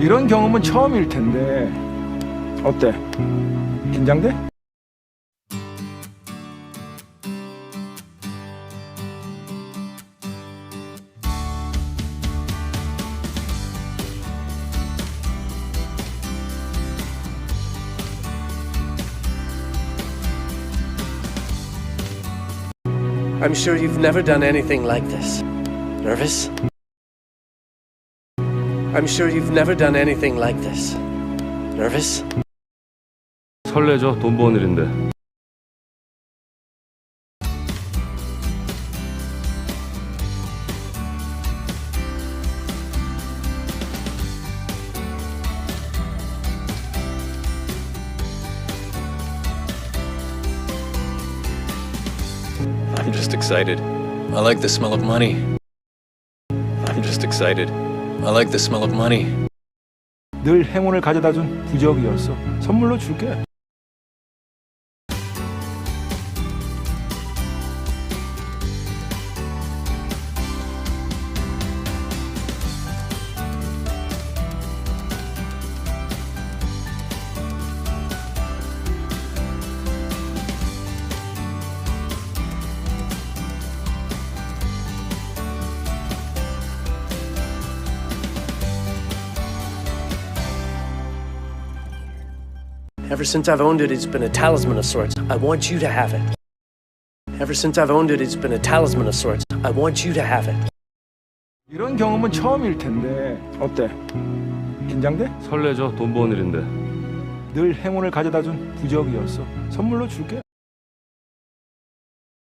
이런 경험은 처음일 텐데 어때? 긴장돼? I'm sure you've never done anything like this. Nervous? I'm sure you've never done anything like this. Nervous? 설레죠. 돈 버는 일인데. I'm just excited. I like the smell of money. I'm just excited. I like the smell of money. 늘 행운을 가져다준 부적이었어. 선물로 줄게. Ever since I've owned it, it's been a talisman of sorts. I want you to have it. Ever since I've owned it, it's been a talisman of sorts. I want you to have it. 이런 경험은 처음일 텐데 어때? 긴장돼? 설레죠. 돈 버는 일인데. 늘 행운을 가져다준 부적이었어. 선물로 줄게.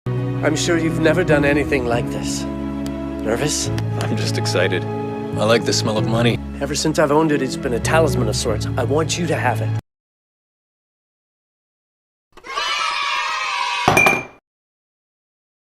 I'm sure you've never done anything like this. Nervous? I'm just excited. I like the smell of money. Ever since I've owned it, it's been a talisman of sorts. I want you to have it.